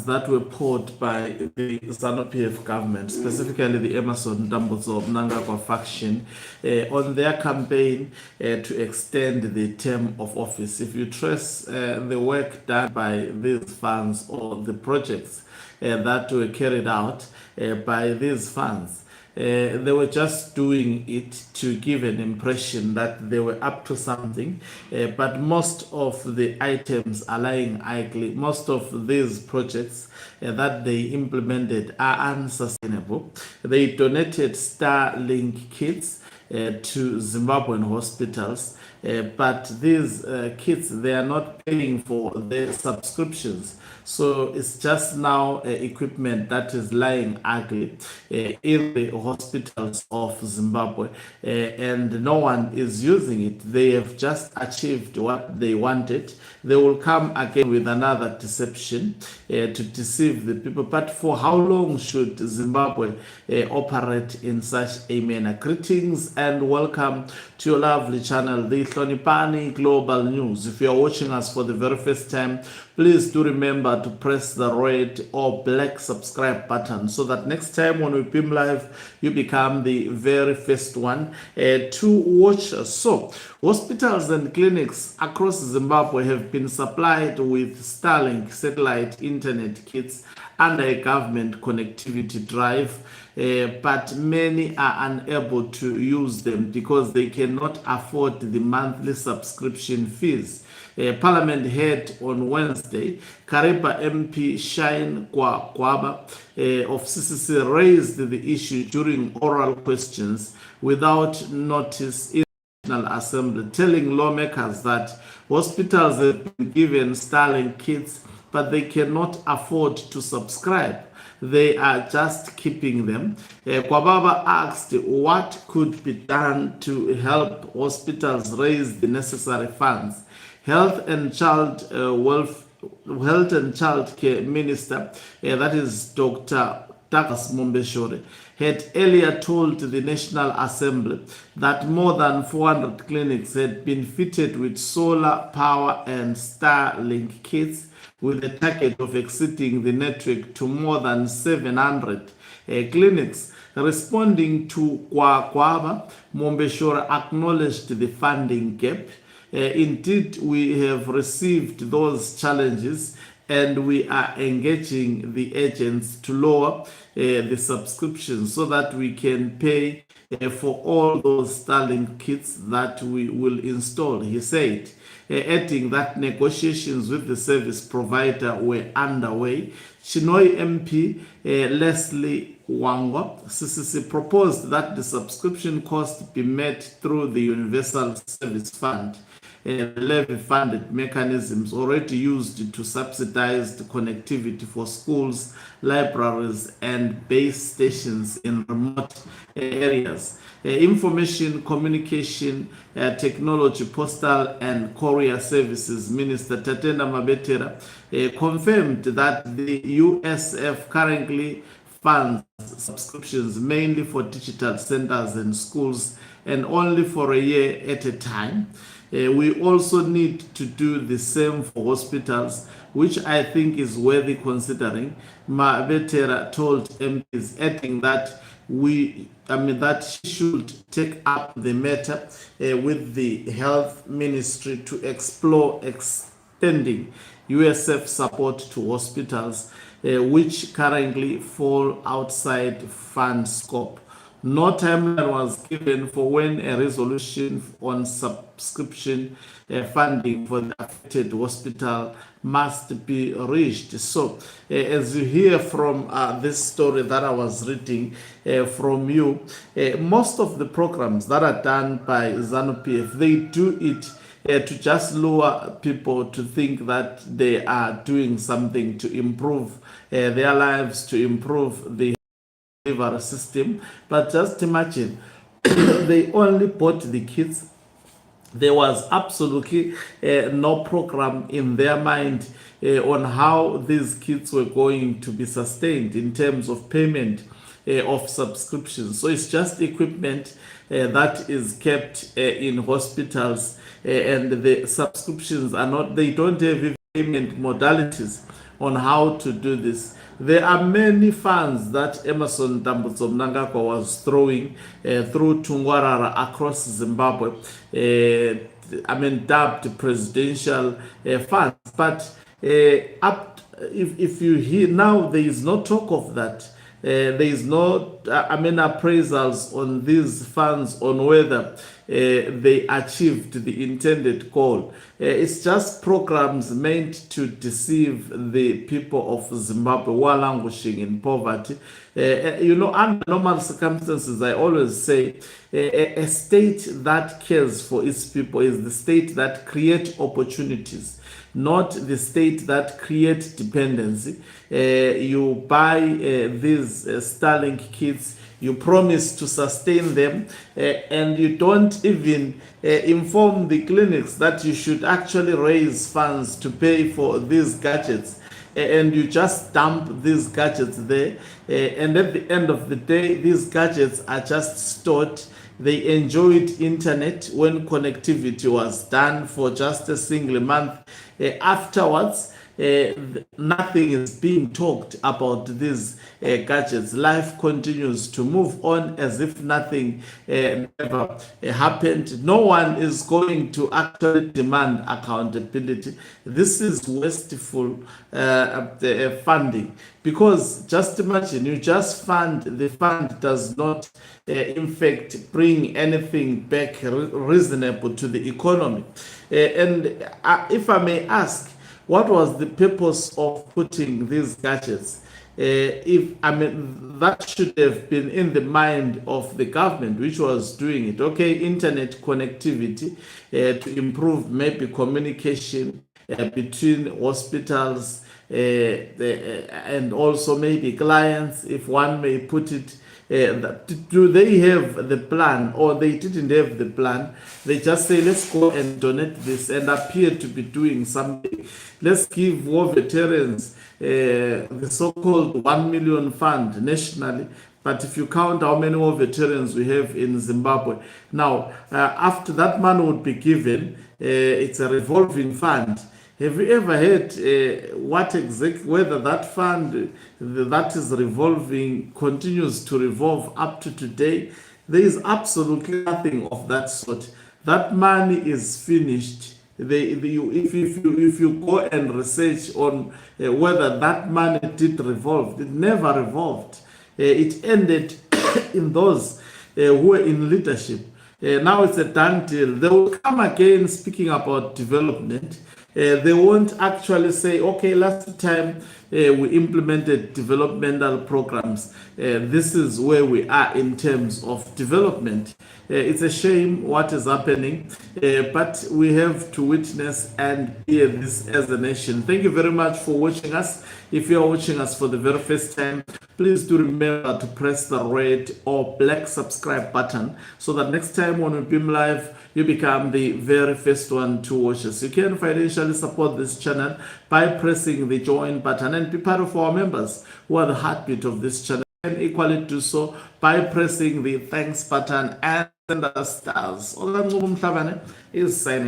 funds that were poured by the ZANU-PF government, specifically the Emerson Mnangagwa faction, on their campaign to extend the term of office. If you trace the work done by these funds or the projects that were carried out by these funds, they were just doing it to give an impression that they were up to something, but most of the items are lying idly. Most of these projects that they implemented are unsustainable. They donated StarLink kits to Zimbabwean hospitals, but these kits, they are not paying for their subscriptions. So it's just now equipment that is lying ugly in the hospitals of Zimbabwe, and no one is using it. They have just achieved what they wanted. They will come again with another deception to deceive the people. But for how long should Zimbabwe operate in such a manner? Greetings and welcome to your lovely channel, the Hlonipani Global News. If you are watching us for the very first time, please do remember to press the red or black subscribe button so that next time when we beam live, you become the very first one to watch us. So, hospitals and clinics across Zimbabwe have been supplied with StarLink satellite internet kits under a government connectivity drive, but many are unable to use them because they cannot afford the monthly subscription fees. Parliament head on Wednesday, Kariba MP Shine Kwaba of CCC raised the issue during oral questions without notice in the National Assembly, telling lawmakers that hospitals have been given StarLink kits, but they cannot afford to subscribe. They are just keeping them. Kwababa asked what could be done to help hospitals raise the necessary funds. Health and Child Care Minister, that is Dr. Takas Mombeshore, had earlier told the National Assembly that more than 400 clinics had been fitted with solar power and StarLink kits, with a target of exceeding the network to more than 700 clinics. Responding to Kwaba, Mombeshore acknowledged the funding gap. Indeed, we have received those challenges and we are engaging the agents to lower the subscription so that we can pay for all those StarLink kits that we will install, he said, adding that negotiations with the service provider were underway. Chinoi MP Leslie Wangwa, CCC, proposed that the subscription cost be met through the Universal Service Fund, levy-funded mechanisms already used to subsidize the connectivity for schools, libraries, and base stations in remote areas. Information, Communication, Technology, Postal, and Courier Services Minister Tatenda Mabetera confirmed that the USF currently funds subscriptions mainly for digital centers and schools and only for a year at a time. We also need to do the same for hospitals, which I think is worthy considering, Mabetera told MPs, adding that that she should take up the matter with the health ministry to explore extending USF support to hospitals which currently fall outside fund scope. No timeline was given for when a resolution on subscription funding for the affected hospital must be reached. So, as you hear from this story that I was reading from you, most of the programs that are done by ZANU-PF, they do it to just lure people to think that they are doing something to improve their lives, to improve the delivery system. But just imagine, they only bought the kits. There was absolutely no program in their mind on how these kits were going to be sustained in terms of payment of subscriptions. So it's just equipment that is kept in hospitals, and the subscriptions are not, they don't have payment modalities on how to do this. There are many funds that Emerson Mnangagwa was throwing through Tungwarara across Zimbabwe. Dubbed presidential funds. But if you hear now, there is no talk of that. There is no, appraisals on these funds on whether they achieved the intended goal. It's just programs meant to deceive the people of Zimbabwe who are languishing in poverty. Under normal circumstances, I always say a state that cares for its people is the state that creates opportunities, not the state that creates dependency. You buy these StarLink kits, you promise to sustain them, and you don't even inform the clinics that you should actually raise funds to pay for these gadgets. And you just dump these gadgets there, and at the end of the day, these gadgets are just stored. They enjoyed internet when connectivity was done for just a single month. Afterwards, nothing is being talked about these gadgets. Life continues to move on as if nothing never happened. No one is going to actually demand accountability. This is wasteful funding, because just imagine you just fund, the fund does not in fact bring anything back reasonable to the economy. And if I may ask, what was the purpose of putting these gadgets? That should have been in the mind of the government which was doing it. Okay, internet connectivity to improve maybe communication between hospitals and also maybe clients, if one may put it. Do they have the plan, or they didn't have the plan? They just say, let's go and donate this, and appear to be doing something. Let's give war veterans the so-called 1 million fund nationally. But if you count how many war veterans we have in Zimbabwe, now after that money would be given, it's a revolving fund. Have you ever heard whether that fund that is revolving continues to revolve up to today? There is absolutely nothing of that sort. That money is finished. If you go and research on whether that money did revolve, it never revolved. It ended in those who were in leadership. Now it's a done deal. They will come again speaking about development. They won't actually say, okay, last time we implemented developmental programs. This is where we are in terms of development. It's a shame what is happening, but we have to witness and hear this as a nation. Thank you very much for watching us. If you are watching us for the very first time, please do remember to press the red or black subscribe button so that next time when we beam live, you become the very first one to watch us. You can financially support this channel by pressing the join button and be part of our members who are the heartbeat of this channel. And equally do so by pressing the thanks button and send us stars. Is signing.